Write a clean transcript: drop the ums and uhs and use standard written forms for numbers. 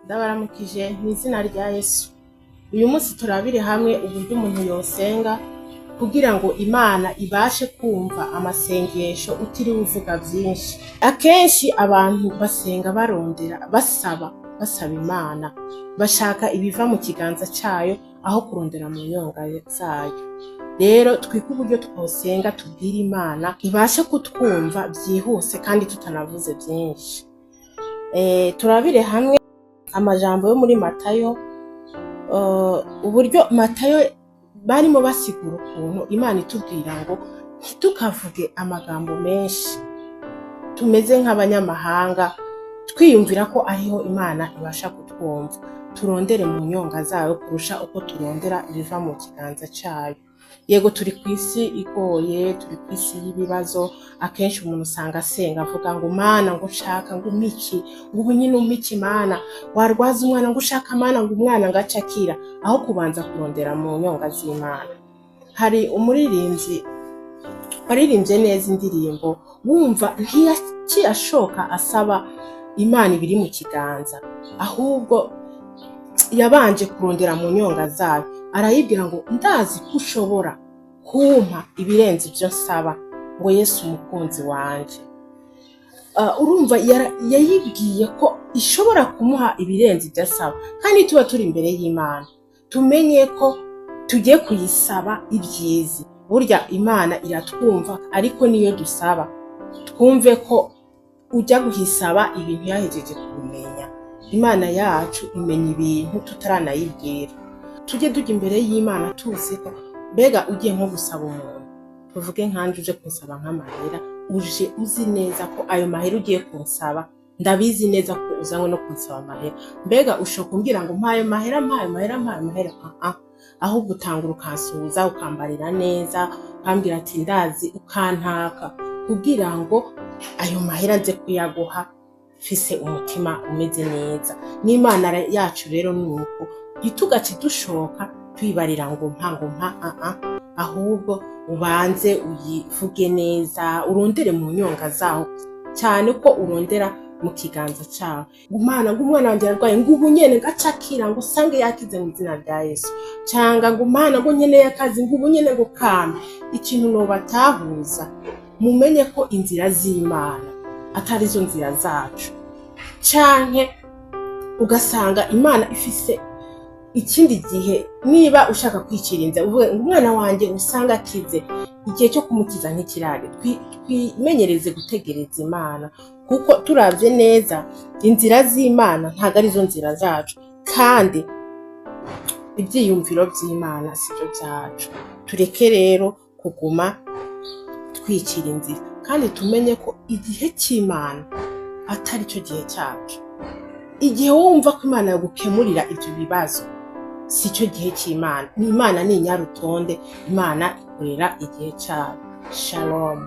Ndabaramukije mw'izina rya Yesu. Uyu munsi turabire hamwe uburyo umuntu yosenga kugira ngo Imana ibashe kumva amasengesho utiriwe uvuga vyinshi. Akenshi abantu basenga barondera, basaba Imana, bashaka ibiva mu kiganza cayo aho kurondera mu nyonga zayo. Rero twige uburyo twosenga tubwira Imana ibashe kutwumva vyihuse kandi tutanavuze vyinshi. Turabire hamwe amajambo yo muri Matayo, uburyo Matayo barimo basigura ukuntu Imana itubwira ngo ntitukavuge amagambo menshi, tumeze nk'abanyamahanga twiyumvira ko ariho Imana ibasha kutwumva, turondere mu nyonga zayo kurusha uko turondera ibiva mu kiganza cayo. Yego turi kw'isi igoye, turi kw'isi y'ibibazo, akenshi umuntu usanga asenga avuga ngo Mana ngo nshaka ngo umiki, ngo ubu nyine umiki Mana, warwaza umwana ngo ushaka Mana ngo umwana ngo ace akira, aho kubanza kurondera mu nyonga z'Imana. Hari umuririmbyi waririmbye neza indirimbo, wumva ntiyashoka asaba Imana ibiri mu kiganza, ahubwo yabanje kurondera mu nyonga zayo, arayibwira ngo ndazi ko ushobora kumpa ibirenze ibyo nsaba, ngo Yesu umukunzi wanje. Urumva yayibwiye ko ishobora kumuha ibirenze ibyo asaba, kandi tuba turi imbere y'Imana tumenye ko tugiye kuyisaba ibyiza. Burya Imana iratwumva, ariko niyo dusaba twumve ko ujya guhisaba ibintu yahejeje kubimenya. Imana yacu imenya ibintu tutaranayibwira. Tujye tujya imbere y'Imana tuzi ko mbega ugiye nko gusaba umuntu, tuvuge nkanje uje kunsaba nk'amahera, uje uzi neza ko ayo mahera ugiye kunsaba, ndabizi neza ko uzanywe no kunsaba amahera. Mbega ushoka kumbwira ngo mpaye mahera ahubwo utangura ukansuhuza, ukambarira neza, ukambwira ati ndazi, ukantaka kugira ngo ayo mahera nze kuyaguha fise umutima umeze neza. N'Imana yacu rero nuko ntitugace dushoka twibarira ngo mpa, ahubwo ubanze uyivuge neza, urondere mu nyonga zaho cyane ko urondera mu kiganza cawe. Imana ngo umwana wanje arwaye, ngo ubu nyene gaca akira, ngo usange yakize mu izina rya Yesu, cyanga ngo Imana ngo nyene yakazi, ngo ubu nyene ngo kambe. Ikintu nobatahuza, mumenye ko inzira z'Imana atari zo nzira zacu, canke ugasanga Imana ifise ikindi gihe. Niba ushaka kwicira inzira uvuge ngo umwana wanje usanga akize, igihe cyo kumukiza ntikirage. Twimenyereze gutegereza Imana, kuko turavye neza inzira z'Imana ntago ari zo nzira zacu, kandi ivyiyumviro vy'Imana sivyo vyacu. Tureke rero kuguma twicira inzira, kandi tumenye ko igihe cy'Imana atari cyo gihe cyacu. Igihe wumva ko Imana yagukemurira ibyo bibazo, si cyo gihe cy'Imana. Imana ni inyarutonde, Imana ikorera igihe cyayo. Shalom.